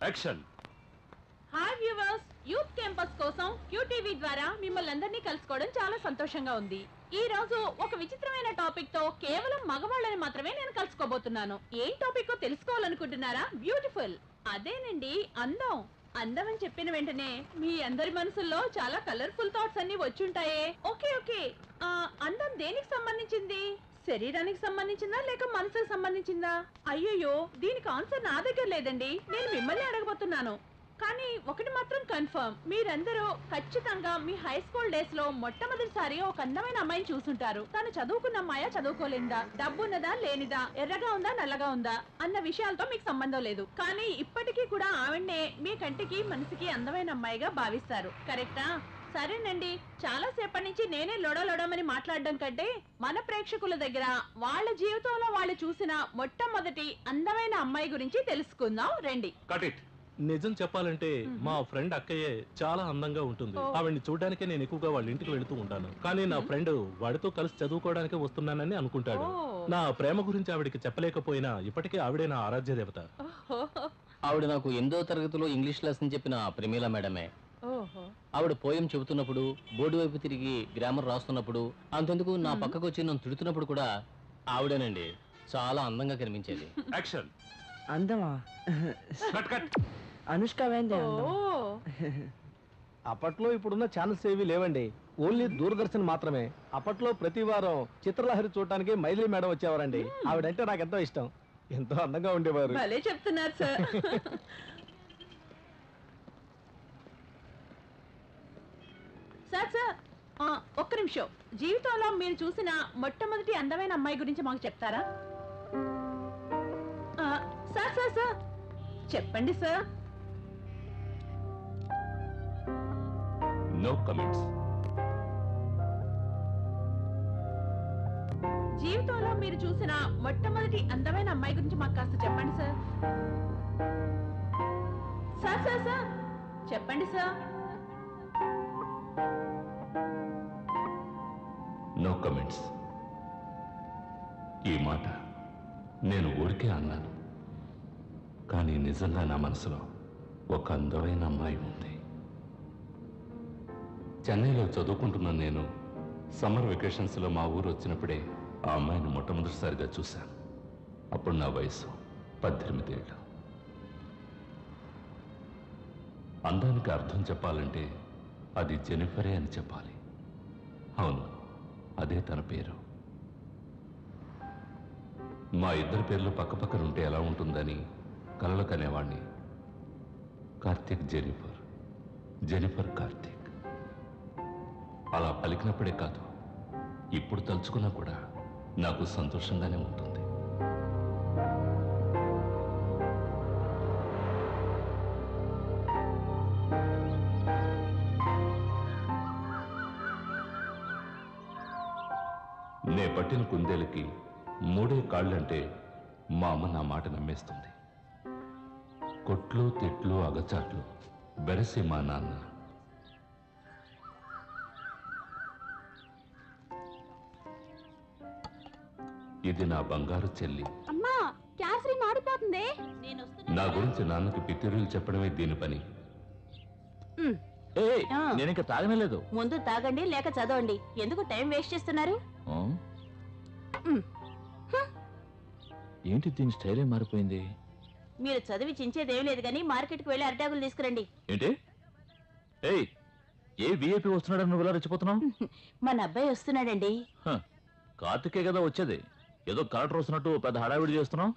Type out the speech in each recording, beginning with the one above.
Action. Hi viewers, youth campus కోసం QTV ద్వారా మిమ్మల్ని అందరినీ కలుసుకోవడం చాలా సంతోషంగా ఉంది. ఈ రోజు ఒక విచిత్రమైన టాపిక్ తో కేవలం మగవాళ్ళని మాత్రమే నేను కలుసుకోబోతున్నాను. ఏం టాపిక్ తెలుసుకోవాలనుకుంటున్నారా? బ్యూటిఫుల్, అదేనండి అందం. అందం అని చెప్పిన వెంటనే మీ అందరి మనసుల్లో చాలా కలర్ఫుల్ థాట్స్ అన్ని వచ్చుంటాయే. ఓకే ఓకే, అందం దేనికి సంబంధించింది? శరీరానికి సంబంధించిందా లేక మనసుకు సంబంధించిందా? అయ్యయ్యో, దీనికి ఆన్సర్ నా దగ్గర లేదండి. నేను మిమ్మల్ని అడగబోతున్నాను. కానీ ఒకటి మాత్రం కన్ఫర్మ్, మీరందరూ ఖచ్చితంగా మీ హై స్కూల్ డేస్ లో మొట్టమొదటిసారి ఒక అందమైన అమ్మాయిని చూసుంటారు. తను చదువుకున్న అమ్మాయా చదువుకోలేదా, డబ్బున్నదా లేనిదా, ఎర్రగా ఉందా నల్లగా ఉందా అన్న విషయాలతో మీకు సంబంధం లేదు. కానీ ఇప్పటికీ కూడా ఆవిడనే మీ కంటికి మనసుకి అందమైన అమ్మాయిగా భావిస్తారు. కరెక్టా? సరేనండి, చాలా సేపటి నుంచి నేనే లొడలొడమని మాట్లాడడం కంటే మన ప్రేక్షకుల దగ్గర వాళ్ళ జీవితంలో వాళ్ళు చూసిన మొట్టమొదటి అందమైన అమ్మాయి గురించి తెలుసుకుందాం రండి. నిజం చెప్పాలంటే మా ఫ్రెండ్ అక్కయ్యే చాలా అందంగా ఉంటుంది. ఆవిడ్ని చూడడానికే నేను ఎక్కువగా వాళ్ళ ఇంటికి వెళుతూ ఉంటాను. కానీ నా ఫ్రెండ్ వాడితో కలిసి చదువుకోవడానికి వస్తున్నానని అనుకుంటాడు. నా ప్రేమ గురించి ఆవిడికి చెప్పలేకపోయినా ఇప్పటికే ఆవిడే నా ఆరాధ్య దేవత. ఆవిడ నాకు 8వ తరగతిలో ఇంగ్లీష్ లెసన్ చెప్పిన ప్రమీల మేడమే. ఆవిడ పోయం చెబుతున్నప్పుడు, బోర్డు వైపు తిరిగి గ్రామర్ రాస్తున్నప్పుడు, అంతెందుకు నా పక్కకు వచ్చి నన్ను తిడుతున్నప్పుడు కూడా ఆవిడేనండి చాలా అందంగా కనిపించేది. యాక్షన్. అందమా? అనుష్క అప్పట్లో ఇప్పుడున్న ఛానల్స్ ఏవి లేవండి, ఓన్లీ దూరదర్శన్ మాత్రమే. అప్పట్లో ప్రతి వారం చిత్రలహరి చూడటానికి మైథిలి మేడం వచ్చేవారండి. ఆవిడంటే నాకు ఎంతో ఇష్టం, ఎంతో అందంగా ఉండేవారు. భలే చెప్తున్నారు సార్. సార్ సార్, ఒక్క నిమిషం. జీవితంలో మీరు చూసిన మొట్టమొదటి అందమైన అమ్మాయి గురించి మాకు చెప్తారా? సార్ సార్ సార్ చెప్పండి సార్. No comments. జీవితంలో మీరు చూసిన మొట్టమొదటి అందమైన అమ్మాయి గురించి మాకు కాస్త చెప్పండి సార్. సార్ సార్ సార్ చెప్పండి సార్. No comments. ఈ మాట నేను ఊరికే అన్నాను, కానీ నిజంగా నా మనసులో ఒక అందమైన అమ్మాయి ఉంది. చెన్నైలో చదువుకుంటున్న నేను సమ్మర్ వెకేషన్స్లో మా ఊరు వచ్చినప్పుడే ఆ అమ్మాయిని మొట్టమొదటిసారిగా చూశాను. అప్పుడు నా వయసు 18 ఏళ్ళు. అందానికి అర్థం చెప్పాలంటే అది జెనిఫరే అని చెప్పాలి. అవును, అదే తన పేరు. మా ఇద్దరి పేర్లు పక్కపక్కన ఉంటే ఎలా ఉంటుందని కలలు కనేవాణ్ణి. Karthik Jennifer, Jennifer Karthik. అలా పలికినప్పుడే కాదు, ఇప్పుడు తలుచుకున్నా కూడా నాకు సంతోషంగానే ఉంటుంది. నే పట్టిన కుందేలకి 3 కాళ్ళంటే మా అమ్మ నా మాట నమ్మేస్తుంది. కొట్లు తిట్లు అగచాట్లు బెరసి మా నాన్న. ఇది నా బంగారు చెల్లి. అమ్మా, క్యాసరీ మాడిపోతుంది. నా గురించి నాన్నకి పితిరులు చెప్పడమే దీని పని. నేను ఇంకా తాగనలేదు. ముందు తాగండి లేక చదవండి. ఎందుకు టైం వేస్ట్ చేస్తున్నారు? ఏంటి దీని స్టైలే మారిపోయింది? మీరు చదివి చించేదేం లేదు కానీ మార్కెట్కి వెళ్ళి అరటాకులు తీసుకురండి. ఏంటి? ఏ విఐపి వస్తున్నాడని నువ్వు ఇలా రెచ్చిపోతున్నావు? మన అబ్బాయి వస్తున్నాడండి. కార్తికే కదా వచ్చేది, ఏదో కలెక్టర్ వస్తున్నట్టు పెద్ద హడావిడి చేస్తున్నావు.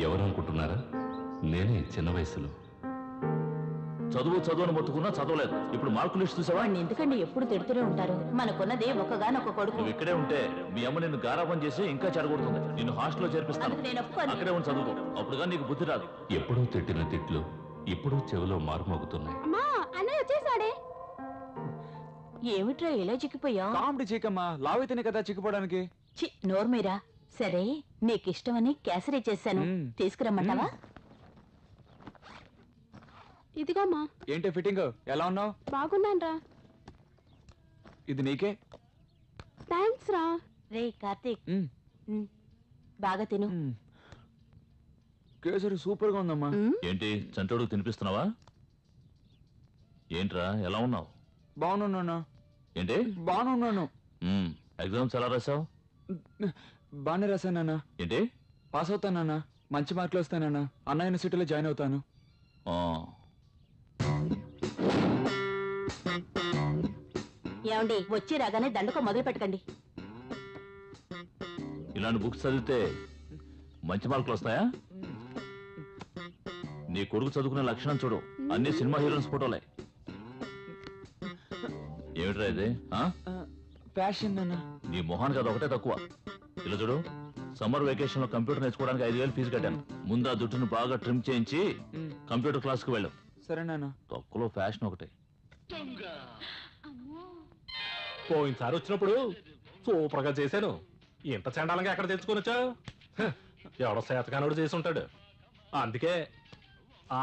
ఎవరనుకుంటున్నారా? నేనే చిన్న వయసులో చదువు అని మొత్తుకున్నా చదవలేదు. ఇప్పుడు మార్కులు లిస్ట్ చూసావా? ఎందుకండి ఎప్పుడు తిడుతూనే ఉంటారు? మనకున్నది ఒక్కగానొక్క కొడుకు. నువ్వు ఇక్కడే ఉంటే మీ అమ్మ నిన్ను గారాబం చేసి ఇంకా చెడగొడుతుంది. నిన్ను హాస్టల్లో చేర్పిస్తాను. అక్కడే ఉండి చదువుకో, అప్పుడుగా నీకు బుద్ధి రాదు. ఎప్పుడూ తిట్టిన తిట్లు ఇప్పుడు చెవిలో మారుమోగుతున్నాయి. ఏమిట్రా ఇలా చిక్కిపోయా? కామెడీ చీకమ్మా, లావైతేనే కదా చిక్కిపోవడానికి. నోర్మీరా. సరే, నీకిష్టమని కేసరి చేశాను, తీసుకురమ్మంటావా? ఇదిగోమ్మా. ఏంటి ఫిట్టింగ్? ఎలా ఉన్నావు? బాగున్నాను. ఇది నీకే. థ్యాంక్స్ రా. రే కార్తీక్, బాగా తిను. కేసరి సూపర్ గా ఉందమ్మా. ఏంటి చంటోడు తినిపిస్తున్నావా? ఏంట్రా ఎలా ఉన్నావు? బాగున్నాను. ఏంటి బాగున్నాను. ఎగ్జామ్స్ ఎలా రాసావు? బాగానే రాశానన్నా. ఏంటి పాస్ అవుతానన్నా. మంచి మార్కులు వస్తానన్నా. అన్నా యూనివర్సిటీలో జాయిన్ అవుతాను. ఏమండి వచ్చి రాగానే దండకం మొదలు పెట్టకండి. ఇలాంటి బుక్స్ చదివితే మంచి మార్కులు వస్తాయా? నీ కొడుకు చదువుకునే లక్షణం చూడు, అన్ని సినిమా హీరోయిన్స్ ఫోటోలే. ఏమిట్రా ఇది? ఫ్యాషన్ అన్నా. నీ మొహానికి అది ఒకటే తక్కువ. ఇలా చూడు, సమ్మర్ వెకేషన్ లో కంప్యూటర్ నేర్చుకోవడానికి 5,000 ఫీజు కట్టాను. ముందు ఆ దుట్టును బాగా ట్రిమ్ చేయించి కంప్యూటర్ క్లాస్ కు వెళ్ళు. సరేనా? తక్కువలో ఫ్యాషన్ ఒకటే. పోయినసారి వచ్చినప్పుడు సూపర్ గా చేశాను. ఇంత చండాలంగా ఎక్కడ తెచ్చుకోనొచ్చా? ఎవడో శాతకానుడు చేసి ఉంటాడు. అందుకే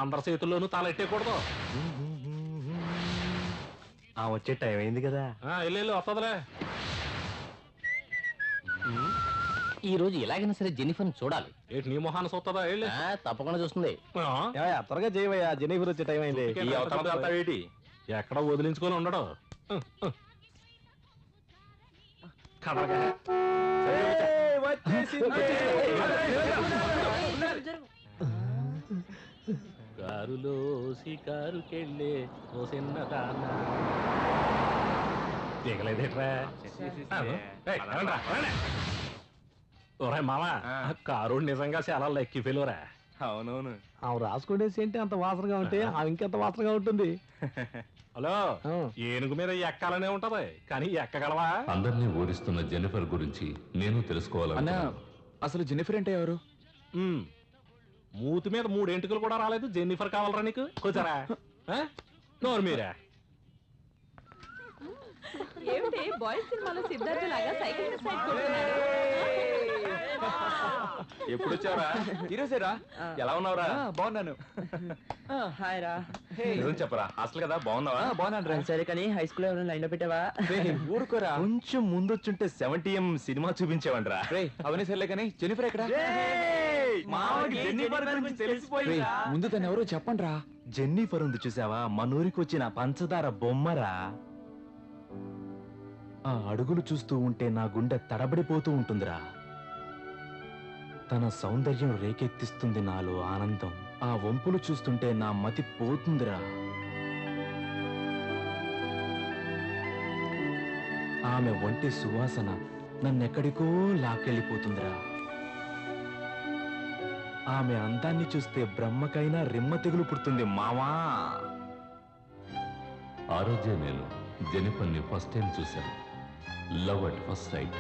అందరి చేతుల్లోనూ తలెట్టేయకూడదు. వచ్చే టైం అయింది కదా. వెళ్ళు వస్తుందిలే. ఈ రోజు ఎలాగైనా సరే జెన్నిఫర్ చూడాలి. ఏంటి నీ మొహాన్ని చూస్తుందా? వెళ్ళు. తప్పకుండా చూస్తుంది. త్వరగా చేయవయ్యా, జెనిఫర్ వచ్చే టైం అయింది. ఎక్కడ వదిలించుకొని ఉండడు. కారులో షికారుకెళ్ళే ఓ చిన్నదానా దిగలేదేట్రా? ఒరే మామా, కారు నిజంగా చాలా లెక్కి ఫెయిలురా. అవునవును. ఆమె రాసుకునేసి ఏంటి అంత వాసనగా ఉంటే ఆమె ఇంకెంత వాసనగా ఉంటుంది. హలో, ఏనుగు మీద ఎక్కాలనే ఉంటది కానీ ఎక్కగలవా? అందరినీ ఊరిస్తున్న జెన్నిఫర్ గురించి నేను తెలుసుకోవాలన్నా. అసలు జెన్నిఫర్ అంటే ఎవరు? మూతి మీద 3 ఎంటుకలు కూడా రాలేదు, జెన్నిఫర్ కావాలరా నీకు? కూర్చోరా. నోరు మీరా. ఏమిటి బాయ్స్ సినిమాలో సిద్ధార్థ లాగా సైకిల్ మీద సైడ్ కొడుతున్నాడు? ఎప్పుడు వచ్చావరా? ఈరోజేరా. ఎలా ఉన్నావురా? బాగున్నాను. హాయ్ రా. చెప్పరా, హాస్టల్ కదా, బాగున్నావా? బాగున్నాను. సరే కానీ హై స్కూల్ ఎవరైనా లైన్ లో పెట్టావా? ఊరుకోరా. కొంచెం ముందొచ్చుంటే 70M సినిమా చూపించేవంటరా. అవన్నీ సర్లే కానీ జెన్నిఫర్ ఎక్కడ? ముందు తను ఎవరో చెప్పండి రా. జెన్నిఫర్ ఉంది చూసావా, మనూరికి వచ్చిన పంచదార బొమ్మరా. ఆ అడుగులు చూస్తూ ఉంటే నా గుండె తడబడిపోతూ ఉంటుందిరా. తన సౌందర్యం రేకెత్తిస్తుంది నాలో ఆనందం. ఆ వంపులు చూస్తుంటే నా మతి పోతుందిరా. ఆమె ఒంటి సువాసన నన్నెక్కడికో లాక్కెళ్ళిపోతుందిరా. ఆమె అందాన్ని చూస్తే బ్రహ్మకైనా రిమ్మ తెగులు పుడుతుంది మావా. ఆ రోజే నేను జెన్నిఫర్ని ఫస్ట్ టైం చూశాను. Love at first sight.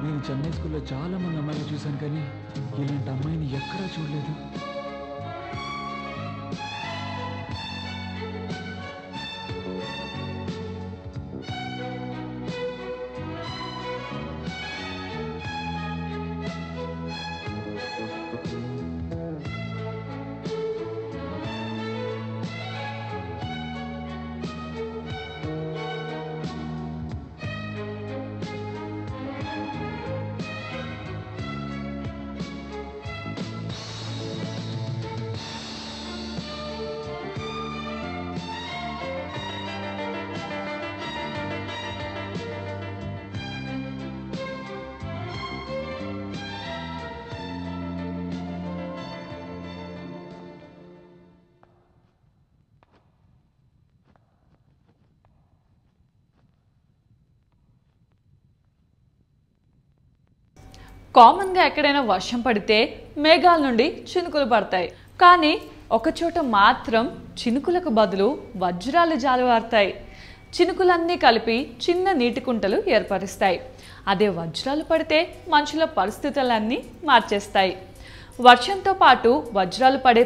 నేను చెన్నై స్కూల్లో చాలా మంది అమ్మాయిలు చూశాను కానీ ఇలాంటి అమ్మాయిని ఎక్కడా చూడలేదు. కామన్గా ఎక్కడైనా వర్షం పడితే మేఘాల నుండి చినుకులు పడతాయి. కానీ ఒకచోట మాత్రం చినుకులకు బదులు వజ్రాలు జాలువారుతాయి. చినుకులన్నీ కలిపి చిన్న నీటి కుంటలు ఏర్పరుస్తాయి. అదే వజ్రాలు పడితే మనుషుల పరిస్థితులన్నీ మార్చేస్తాయి. వర్షంతో పాటు వజ్రాలు పడే